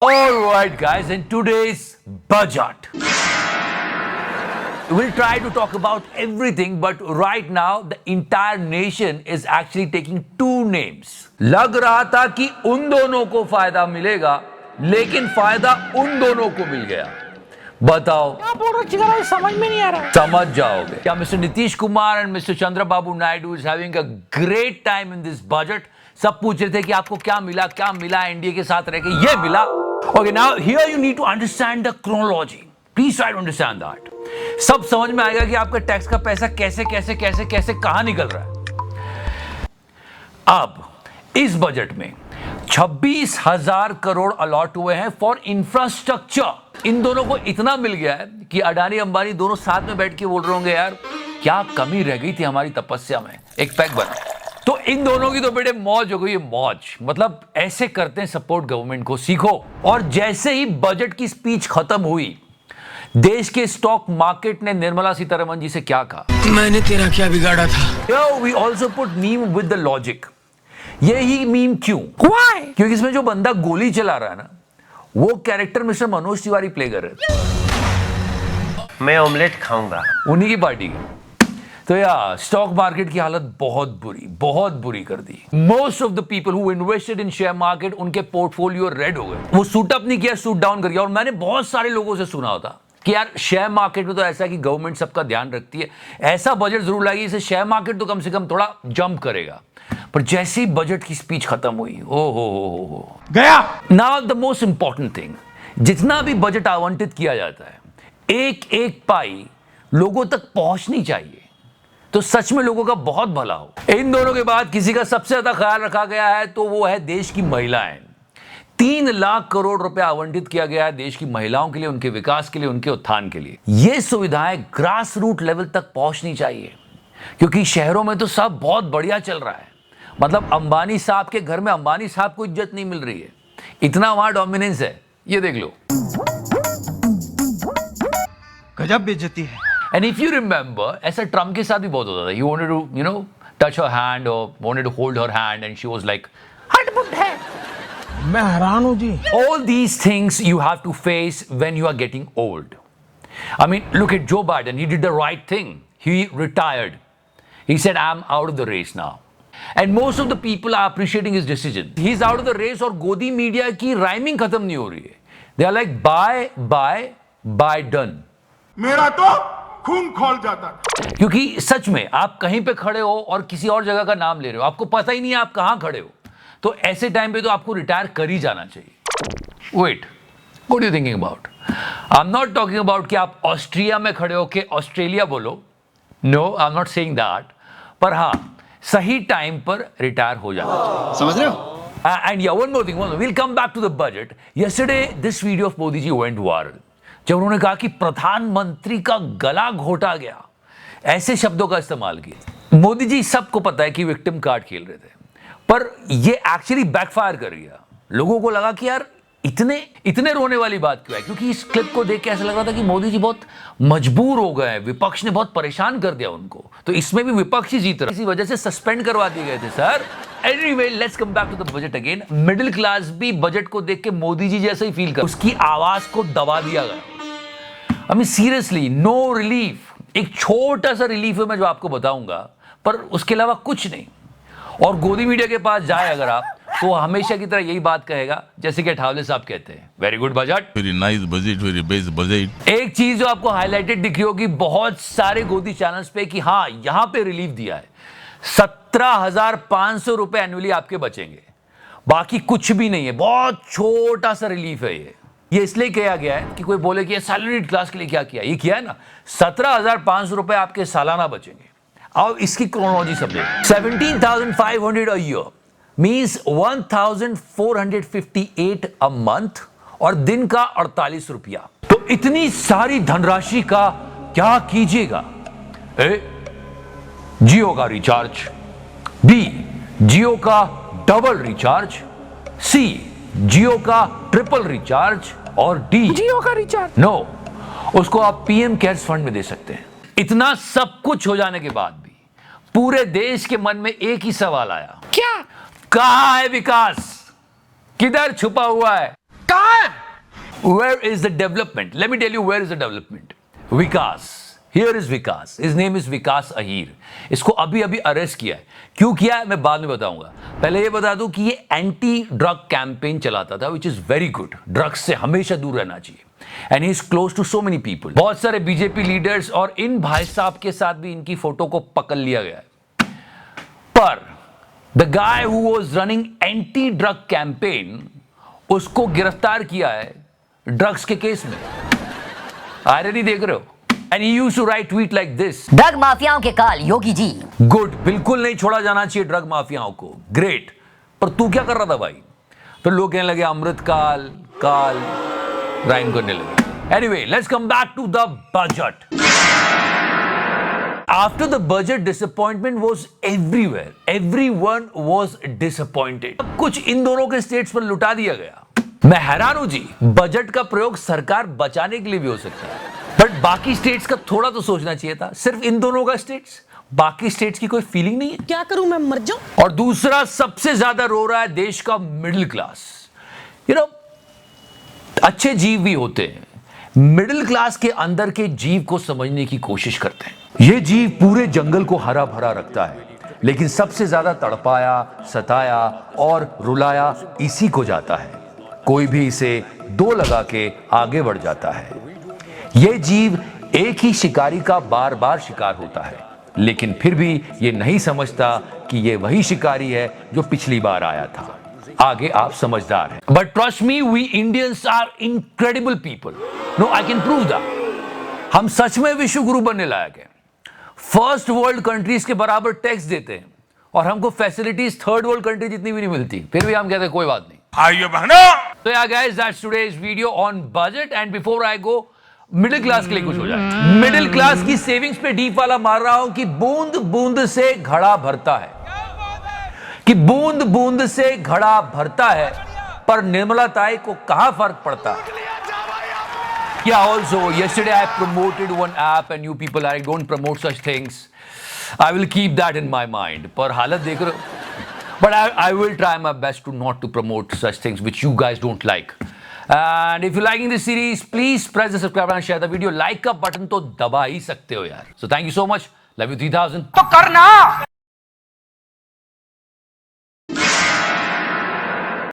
All right, guys, in today's budget, we'll try to talk about everything, but right now, the entire nation is actually taking two names. लग रहा था कि उन दोनों को फायदा मिलेगा, लेकिन फायदा उन दोनों को मिल गया। बताओ क्या बोल रहे चिकन, समझ में नहीं आ रहा। समझ जाओगे क्या mister Nitish Kumar and mister Chandrababu Naidu is having a great time in this budget. सब पूछ रहे थे कि आपको क्या मिला एनडीए के साथ रह के, ये मिला। Okay, now here you need to understand the chronology. Please try to understand that. सब समझ में आएगा कि आपका टैक्स का पैसा कैसे कहां निकल रहा है। अब इस बजट में 26,000 करोड़ अलॉट हुए हैं फॉर इंफ्रास्ट्रक्चर। इन दोनों को इतना मिल गया है कि अडानी अंबानी दोनों साथ में बैठ के बोल रहे होंगे, यार क्या कमी रह गई थी हमारी तपस्या में, एक पैक बना। तो इन दोनों की तो बेटे मौज हो गई है, मौज। मतलब ऐसे करते हैं सपोर्ट गवर्नमेंट को, सीखो। और जैसे ही बजट की स्पीच खत्म हुई, देश के स्टॉक मार्केट ने निर्मला सीतारमण जी से क्या कहा, मैंने तेरा क्या बिगाड़ा था। We also put meme with the logic. यही मीम क्यों? क्योंकि इसमें जो बंदा गोली चला रहा है ना, वो character mister Manoj Tiwari play कर रहे थे। मैं ऑमलेट खाऊंगा, उन्हीं की पार्टी की। तो यार स्टॉक मार्केट की हालत बहुत बुरी कर दी। Most of the people who invested in share market, उनके पोर्टफोलियो रेड हो गए। वो सूट अप नहीं किया, सूट डाउन कर गया। और मैंने बहुत सारे लोगों से सुना होता कि यार शेयर मार्केट में तो ऐसा है कि गवर्नमेंट सबका ध्यान रखती है, ऐसा बजट जरूर लाएगी इसे शेयर मार्केट तो कम से कम थोड़ा जंप करेगा। पर जैसे ही बजट की स्पीच खत्म हुई, हो गया। Now the most important thing, जितना भी बजट आवंटित किया जाता है, एक एक पाई लोगों तक पहुंचनी चाहिए, तो सच में लोगों का बहुत भला हो। इन दोनों के बाद किसी का सबसे ज्यादा ख्याल रखा गया है तो वो है देश की महिलाएं। 3 लाख करोड़ रुपए आवंटित किया गया है देश की महिलाओं के लिए, उनके विकास के लिए, उनके उत्थान के लिए। ये सुविधाएं ग्रास रूट लेवल तक पहुंचनी चाहिए, क्योंकि शहरों में तो सब बहुत बढ़िया चल रहा है। मतलब अंबानी साहब के घर में अंबानी साहब को इज्जत नहीं मिल रही है, इतना वहां डोमिनेंस है। ये देख लो, गजब बेइज्जती है। एंड इफ यू रिमेंबर, ऐसा ट्रम्प के साथ भी बहुत होता था। He wanted to, touch her hand or wanted to hold her hand and she was like, हट है। मैं हैरान हूं जी। All these things you have to face when you are getting old. I mean, look at Joe Biden. He did the right thing. He retired. He said, I'm out of the race now. And most of the people are appreciating his decision. He's out of the race और गोदी media की rhyming खत्म नहीं हो रही है। They are like, bye done. मेरा तो खून खोल जाता। क्योंकि सच में आप कहीं पे खड़े हो और किसी और जगह का नाम ले रहे हो, आपको पता ही नहीं है आप कहां खड़े हो, तो ऐसे टाइम पे तो आपको रिटायर कर ही जाना चाहिए। Wait, what are you thinking about? I am not talking about कि आप ऑस्ट्रिया में खड़े हो के ऑस्ट्रेलिया बोलो। No, I am not saying that. पर हाँ, सही टाइम पर रिटायर हो जाना चाहिए। समझ रहे हो? And yeah, one more thing, we'll come back to the budget. Yesterday, this video of Modi ji went viral. जब उन्होंने कहा कि प्रधानमंत्री का गला घोटा गया, ऐसे शब्दों का इस्तेमाल किया। मोदी जी सबको पता है कि विक्टिम कार्ड खेल रहे थे, पर ये एक्चुअली बैकफायर कर गया। लोगों को लगा कि यार इतने रोने वाली बात क्यों है, क्योंकि इस क्लिप को देख के ऐसा लग रहा था कि मोदी जी बहुत मजबूर हो गए, विपक्ष ने बहुत परेशान कर दिया उनको, तो इसमें भी विपक्ष ही जीत रहा, इसी वजह से सस्पेंड करवा दिए गए थे sir. Anyway, let's come back to the budget again. Middle class भी बजट को देख के मोदी जी जैसा ही फील कर, उसकी आवाज को दबा दिया गया। I mean, seriously, no relief। एक छोटा सा रिलीफ है मैं जो आपको बताऊंगा, पर उसके अलावा कुछ नहीं। और गोदी मीडिया के पास जाए अगर आप, तो हमेशा की तरह यही बात कहेगा जैसे कि अठावले साहब कहते हैं, very good budget, very nice budget, very best budget. एक चीज जो आपको हाईलाइटेड दिख रही होगी बहुत सारे गोदी चैनल्स पे कि हाँ यहां पे रिलीफ दिया है, 17,500 रुपए एनुअली आपके बचेंगे, बाकी कुछ भी नहीं है। बहुत छोटा सा रिलीफ है ये इसलिए किया गया है कि कोई बोले कि सैलरीड क्लास के लिए क्या किया, ये किया है ना, 17,500 रुपए आपके सालाना बचेंगे। अब इसकी क्रोनोलॉजी समझे। 17,500 a year means 1,458 a month, और दिन का 48 रुपया। तो इतनी सारी धनराशि का क्या कीजिएगा? ए, जियो का रिचार्ज, बी, जियो का डबल रिचार्ज, सी, जियो का ट्रिपल रिचार्ज, और डी, जियो का रिचार्ज। नो, उसको आप पीएम केयर्स फंड में दे सकते हैं। इतना सब कुछ हो जाने के बाद भी पूरे देश के मन में एक ही सवाल आया, क्या? कहां है विकास? किधर छुपा हुआ है? कहां है? Where is the development? Let me tell you where is the development. Vikas. Here is Vikas. His name is Vikas Ahir. इसको अभी अभी अरेस्ट किया है. क्यों किया है मैं बाद में बताऊंगा. पहले ये बता दूं कि ये एंटी ड्रग कैंपेन चलाता था, which is very good. Drugs से हमेशा दूर रहना चाहिए. And he is close to so many people. बहुत सारे बीजेपी लीडर्स और इन भाई साहब के साथ भी इनकी फोटो को पकड़ लिया गया है. पर the guy who was running anti drug campaign, उसको गिरफ्तार किया है ड्रग्स के केस में. आयरनी देख रहे हो? And he used to write tweet like this. Drug माफियाओं के काल योगी जी. गुड, बिल्कुल नहीं छोड़ा जाना चाहिए ड्रग माफियाओं को. ग्रेट. पर तू क्या कर रहा था भाई? फिर लोग कहने लगे अमृत काल काल राइम करने लगे. Anyway, let's come back to the budget. After the budget, disappointment was everywhere. Everyone was disappointed. अब कुछ इन दोनों के स्टेट्स पर लुटा दिया गया. मैं हैरान हूं जी. बजट का प्रयोग सरकार बचाने के लिए भी हो सकता है, बट बाकी स्टेट्स का थोड़ा तो सोचना चाहिए था. सिर्फ इन दोनों का स्टेट्स, बाकी स्टेट्स की कोई फीलिंग नहीं है. क्या करूं मैं, मर जाऊं? और दूसरा सबसे ज्यादा रो रहा है देश का मिडिल क्लास. यू नो, अच्छे जीव भी होते हैं. मिडिल क्लास के अंदर के जीव को समझने की कोशिश करते हैं. यह जीव पूरे जंगल को हरा भरा रखता है, लेकिन सबसे ज्यादा तड़पाया, सताया और रुलाया इसी को जाता है. कोई भी इसे दो लगा के आगे बढ़ जाता है. यह जीव एक ही शिकारी का बार बार शिकार होता है, लेकिन फिर भी यह नहीं समझता कि यह वही शिकारी है जो पिछली बार आया था. आगे आप समझदार हैं. But trust me, we Indians are incredible people. No, I can prove that. हम सच में विश्व गुरु बनने लायक हैं. फर्स्ट वर्ल्ड कंट्रीज के बराबर टैक्स देते हैं और हमको फैसिलिटीज थर्ड वर्ल्ड कंट्री जितनी भी नहीं मिलती. फिर भी हम कहते हैं कोई बात नहीं. भाइयों बहनों, So yeah guys, that's today's video on budget. And before I go, middle class के लिए कुछ हो जाए. मिडिल क्लास की सेविंग्स पे डीप वाला मार रहा हूं कि बूंद बूंद से घड़ा भरता है, कि बूंद बूंद से घड़ा भरता है, पर निर्मला ताई को कहां फर्क पड़ता है. Yeah, also yesterday I promoted one app and you people, I don't promote such things. I will keep that in my mind. पर हालत देख रहे हो. But I will try my best to not to promote such things which you guys don't like. And if you're liking this series, please press the subscribe and share the video. Like का button तो दबा ही सकते हो यार. So thank you so much. Love you 3000. तो करना